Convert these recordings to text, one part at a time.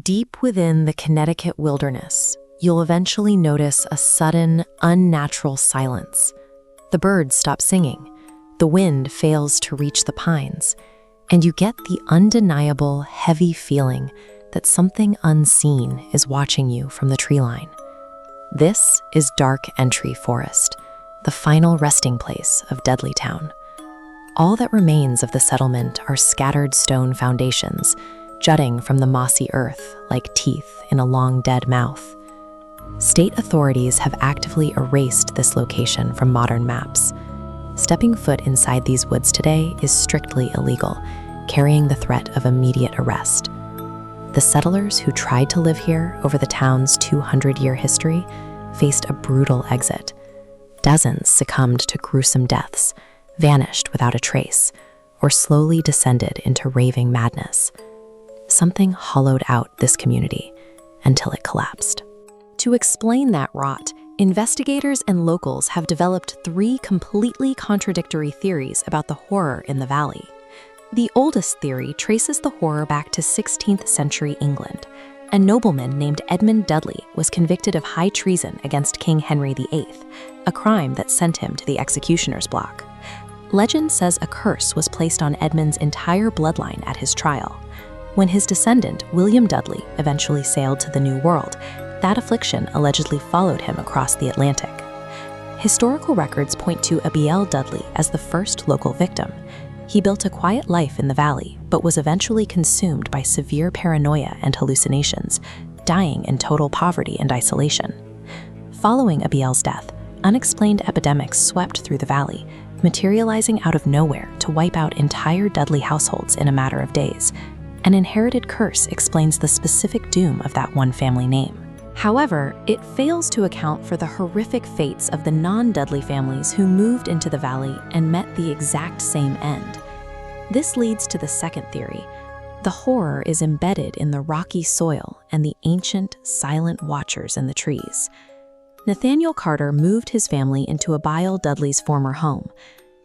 Deep within the Connecticut wilderness, you'll eventually notice a sudden, unnatural silence. The birds stop singing, the wind fails to reach the pines, and you get the undeniable, heavy feeling that something unseen is watching you from the tree line. This is Dark Entry Forest, the final resting place of Deadlytown. All that remains of the settlement are scattered stone foundations, jutting from the mossy earth like teeth in a long dead mouth. State authorities have actively erased this location from modern maps. Stepping foot inside these woods today is strictly illegal, carrying the threat of immediate arrest. The settlers who tried to live here over the town's 200-year history faced a brutal exit. Dozens succumbed to gruesome deaths, vanished without a trace, or slowly descended into raving madness. Something hollowed out this community until it collapsed. To explain that rot, investigators and locals have developed three completely contradictory theories about the horror in the valley. The oldest theory traces the horror back to 16th century England. A nobleman named Edmund Dudley was convicted of high treason against King Henry VIII, a crime that sent him to the executioner's block. Legend says a curse was placed on Edmund's entire bloodline at his trial. When his descendant, William Dudley, eventually sailed to the New World, that affliction allegedly followed him across the Atlantic. Historical records point to Abiel Dudley as the first local victim. He built a quiet life in the valley, but was eventually consumed by severe paranoia and hallucinations, dying in total poverty and isolation. Following Abiel's death, unexplained epidemics swept through the valley, materializing out of nowhere to wipe out entire Dudley households in a matter of days. An inherited curse explains the specific doom of that one family name. However, it fails to account for the horrific fates of the non-Dudley families who moved into the valley and met the exact same end. This leads to the second theory. The horror is embedded in the rocky soil and the ancient, silent watchers in the trees. Nathaniel Carter moved his family into Abiel Dudley's former home.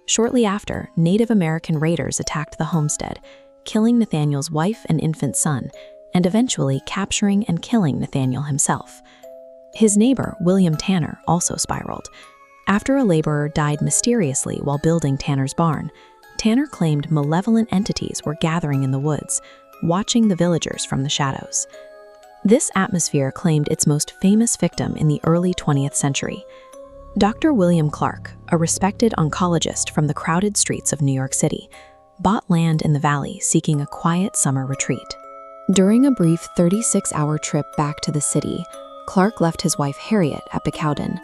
Shortly after, Native American raiders attacked the homestead, killing Nathaniel's wife and infant son, and eventually capturing and killing Nathaniel himself. His neighbor, William Tanner, also spiraled. After a laborer died mysteriously while building Tanner's barn, Tanner claimed malevolent entities were gathering in the woods, watching the villagers from the shadows. This atmosphere claimed its most famous victim in the early 20th century. Dr. William Clark, a respected oncologist from the crowded streets of New York City, bought land in the valley seeking a quiet summer retreat. During a brief 36-hour trip back to the city, Clark left his wife Harriet at Bicowden.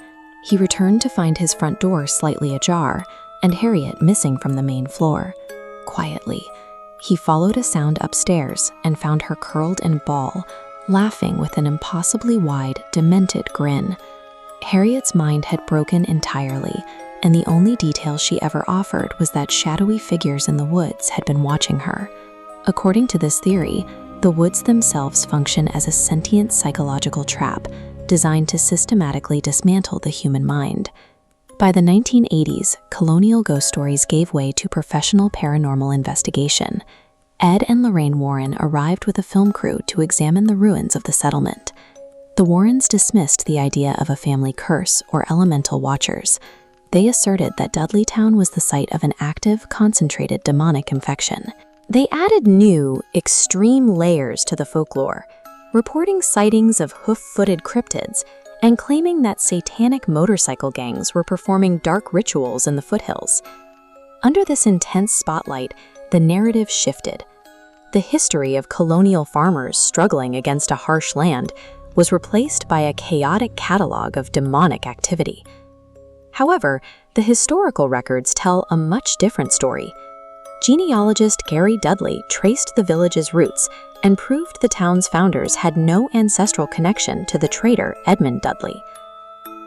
He returned to find his front door slightly ajar and Harriet missing from the main floor. Quietly, he followed a sound upstairs and found her curled in a ball, laughing with an impossibly wide, demented grin. Harriet's mind had broken entirely, and the only detail she ever offered was that shadowy figures in the woods had been watching her. According to this theory, the woods themselves function as a sentient psychological trap designed to systematically dismantle the human mind. By the 1980s, colonial ghost stories gave way to professional paranormal investigation. Ed and Lorraine Warren arrived with a film crew to examine the ruins of the settlement. The Warrens dismissed the idea of a family curse or elemental watchers. They asserted that Dudleytown was the site of an active, concentrated demonic infection. They added new, extreme layers to the folklore, reporting sightings of hoof-footed cryptids and claiming that satanic motorcycle gangs were performing dark rituals in the foothills. Under this intense spotlight, the narrative shifted. The history of colonial farmers struggling against a harsh land was replaced by a chaotic catalog of demonic activity. However, the historical records tell a much different story. Genealogist Gary Dudley traced the village's roots and proved the town's founders had no ancestral connection to the traitor Edmund Dudley.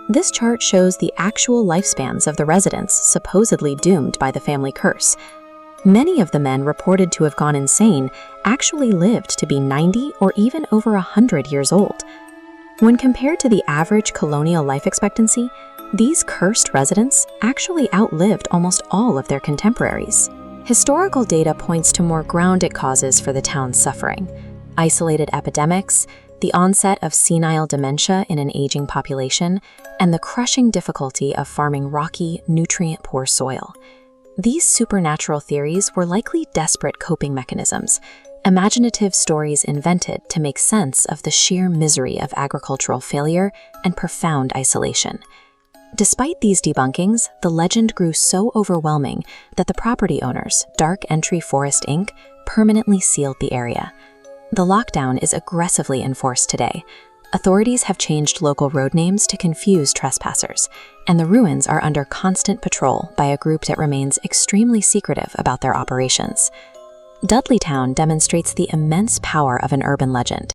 This chart shows the actual lifespans of the residents supposedly doomed by the family curse. Many of the men reported to have gone insane actually lived to be 90 or even over 100 years old. When compared to the average colonial life expectancy, these cursed residents actually outlived almost all of their contemporaries. Historical data points to more grounded causes for the town's suffering. isolated epidemics, the onset of senile dementia in an aging population, and the crushing difficulty of farming rocky, nutrient-poor soil. These supernatural theories were likely desperate coping mechanisms, imaginative stories invented to make sense of the sheer misery of agricultural failure and profound isolation. Despite these debunkings, the legend grew so overwhelming that the property owners, Dark Entry Forest Inc., permanently sealed the area. The lockdown is aggressively enforced today. Authorities have changed local road names to confuse trespassers, and the ruins are under constant patrol by a group that remains extremely secretive about their operations. Dudleytown demonstrates the immense power of an urban legend.